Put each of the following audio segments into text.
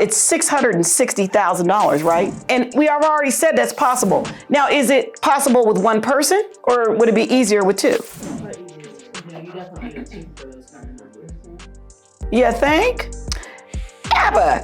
it's $660,000, right? And we have already said that's possible. Now, is it possible with one person, or would it be easier with two? You definitely need a team for those kind of numbers. You think? Abba,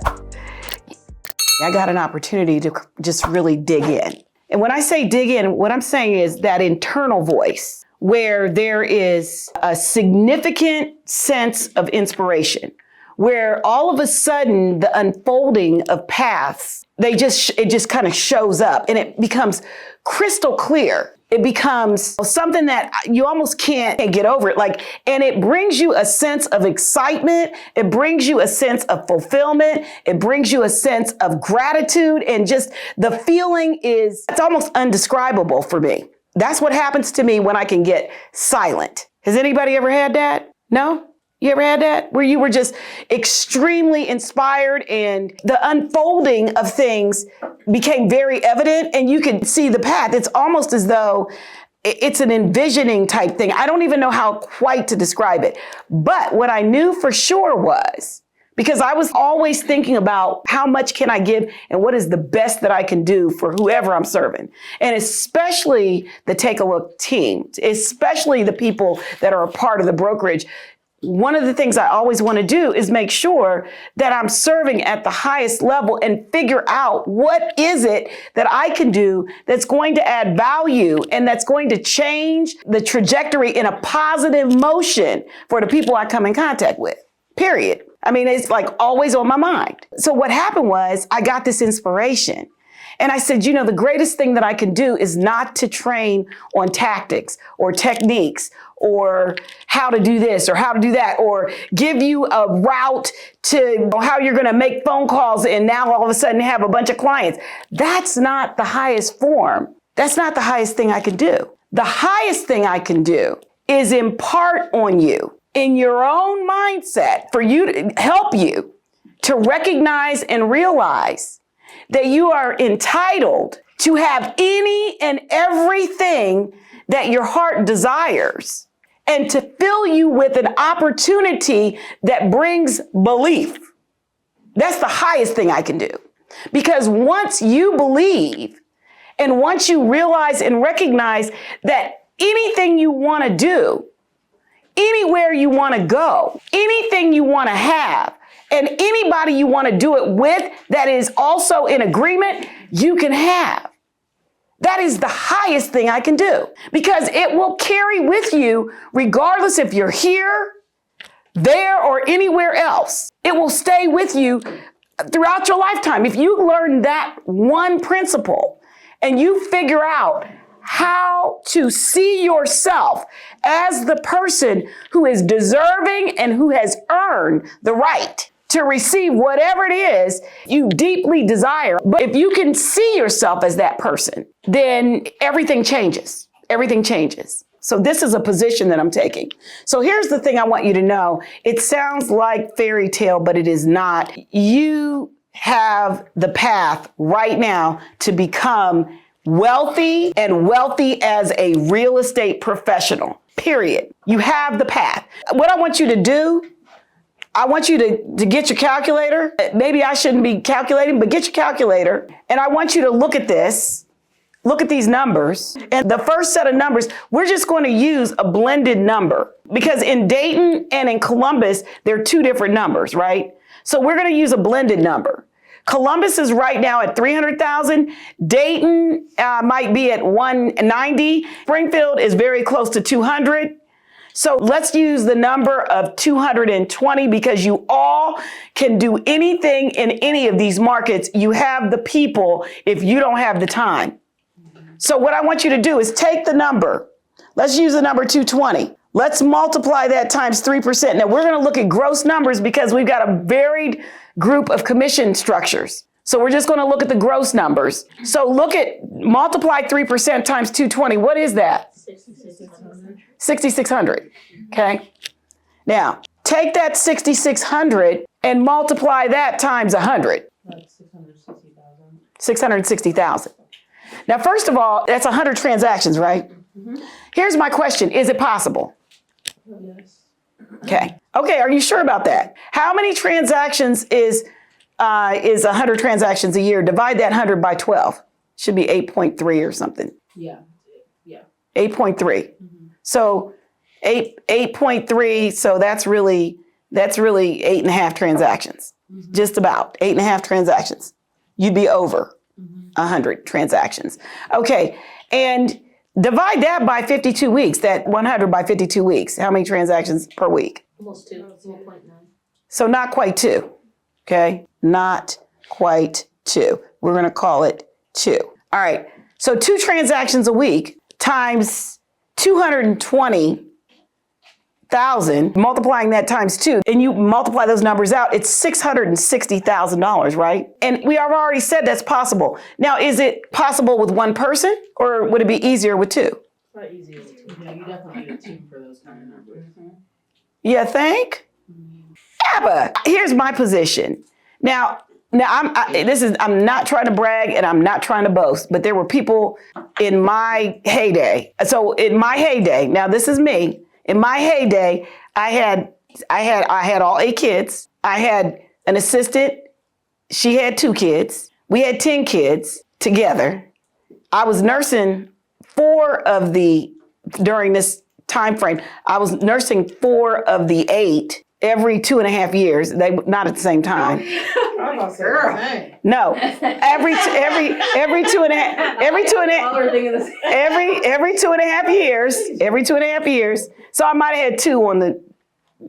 I got an opportunity to just really dig in. And when I say dig in, what I'm saying is that internal voice where there is a significant sense of inspiration, where all of a sudden the unfolding of paths, it just kind of shows up and it becomes crystal clear. It becomes something that you almost can't get over it. And it brings you a sense of excitement. It brings you a sense of fulfillment. It brings you a sense of gratitude, and just the feeling it's almost indescribable for me. That's what happens to me when I can get silent. Has anybody ever had that? No? You ever had that? Where you were just extremely inspired and the unfolding of things became very evident and you could see the path. It's almost as though it's an envisioning type thing. I don't even know how quite to describe it. But what I knew for sure was, because I was always thinking about how much can I give and what is the best that I can do for whoever I'm serving. And especially the Take a Look team, especially the people that are a part of the brokerage. One of the things I always want to do is make sure that I'm serving at the highest level and figure out what is it that I can do that's going to add value and that's going to change the trajectory in a positive motion for the people I come in contact with, period. I mean, it's always on my mind. So what happened was I got this inspiration. And I said, the greatest thing that I can do is not to train on tactics or techniques or how to do this or how to do that, or give you a route to how you're going to make phone calls and now all of a sudden have a bunch of clients. That's not the highest form. That's not the highest thing I can do. The highest thing I can do is impart on you in your own mindset for you to help you to recognize and realize that you are entitled to have any and everything that your heart desires, and to fill you with an opportunity that brings belief. That's the highest thing I can do. Because once you believe, and once you realize and recognize that anything you want to do, anywhere you want to go, anything you want to have, and anybody you want to do it with that is also in agreement, you can have. That is the highest thing I can do, because it will carry with you regardless if you're here, there, or anywhere else. It will stay with you throughout your lifetime. If you learn that one principle and you figure out how to see yourself as the person who is deserving and who has earned the right to receive whatever it is you deeply desire. But if you can see yourself as that person, then everything changes. Everything changes. So this is a position that I'm taking. So here's the thing I want you to know. It sounds like fairy tale, but it is not. You have the path right now to become wealthy, and wealthy as a real estate professional, period. You have the path. What I want you to do, I want you to get your calculator. Maybe I shouldn't be calculating, but get your calculator. And I want you to look at this. Look at these numbers. And the first set of numbers, we're just going to use a blended number, because in Dayton and in Columbus, they're two different numbers, right? So we're going to use a blended number. Columbus is right now at 300,000. Dayton might be at 190. Springfield is very close to 200. So let's use the number of 220, because you all can do anything in any of these markets. You have the people if you don't have the time. So what I want you to do is take the number. Let's use the number 220. Let's multiply that times 3%. Now we're going to look at gross numbers because we've got a varied group of commission structures. So we're just going to look at the gross numbers. So multiply 3% times 220. What is that? 6,600. Okay. Now take that 6,600 and multiply that times 100. That's 660,000. 660,000. Now, first of all, that's 100 transactions, right? Mm-hmm. Here's my question. Is it possible? Yes. Okay. Okay. Are you sure about that? How many transactions is is 100 transactions a year. Divide that 100 by 12. Should be 8.3 or something. Yeah, yeah. 8.3. So 8.3. So that's really 8.5 transactions. Just about 8.5 transactions. You'd be over 100 transactions. Okay, and divide that by 52 weeks. That 100 by 52 weeks. How many transactions per week? Almost 2, 1.9. So not quite 2. Okay, not quite 2. We're going to call it 2. All right. So 2 transactions a week times 220,000, multiplying that times 2, and you multiply those numbers out, it's $660,000, right? And we have already said that's possible. Now, is it possible with one person, or would it be easier with 2? Not easy with 2. Yeah, you definitely need a team for those kind of numbers. You think? Abba, here's my position. Now I'm not trying to brag and I'm not trying to boast, but there were people in my heyday. So in my heyday, now this is me. In my heyday, I had all 8 kids. I had an assistant. She had 2 kids. We had 10 kids together. I was nursing during this time frame, I was nursing 4 of the 8 every 2.5 years. They not at the same time. No, every 2.5 years. Every 2.5 years. So I might have had 2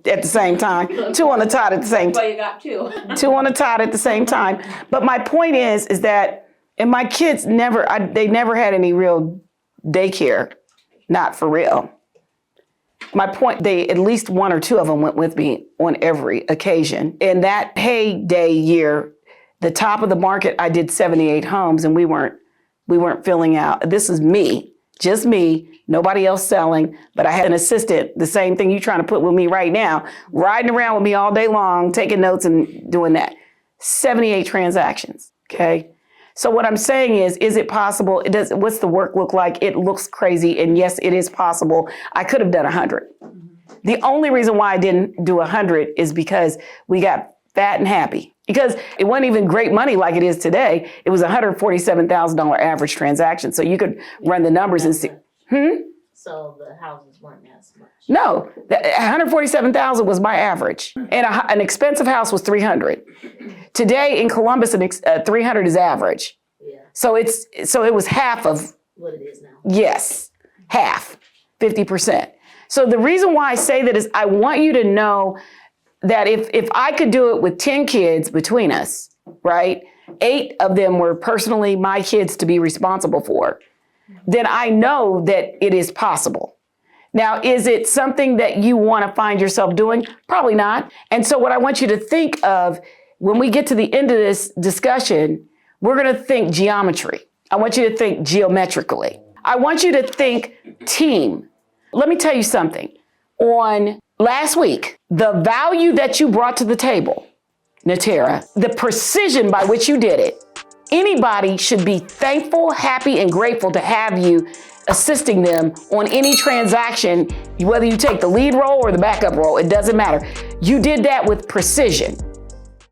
at the same time. 2 on the tot at the same time. Well, you got 2. 2 on the tot at the same time. But my point is that, and my kids never had any real daycare, not for real. My point, at least 1 or 2 of them went with me on every occasion. In that heyday year, the top of the market, I did 78 homes, and we weren't filling out. This is me, just me, nobody else selling, but I had an assistant, the same thing you're trying to put with me right now, riding around with me all day long, taking notes and doing that. 78 transactions, okay? So what I'm saying is it possible? What's the work look like? It looks crazy, and yes, it is possible. I could have done 100. The only reason why I didn't do 100 is because we got fat and happy. Because it wasn't even great money like it is today. It was $147,000 average transaction. So you could run the numbers and see. So the houses weren't as much. No, $147,000 was my average, and an expensive house was $300. Today in Columbus, 300 is average. Yeah. So it was half of what it is now. Yes, half, 50%. So the reason why I say that is I want you to know that if I could do it with 10 kids between us, right? 8 of them were personally my kids to be responsible for, then I know that it is possible. Now, is it something that you want to find yourself doing? Probably not. And so what I want you to think of when we get to the end of this discussion, we're going to think geometry. I want you to think geometrically. I want you to think team. Let me tell you something. On last week, the value that you brought to the table, Natera, the precision by which you did it, anybody should be thankful, happy, and grateful to have you assisting them on any transaction, whether you take the lead role or the backup role, it doesn't matter. You did that with precision.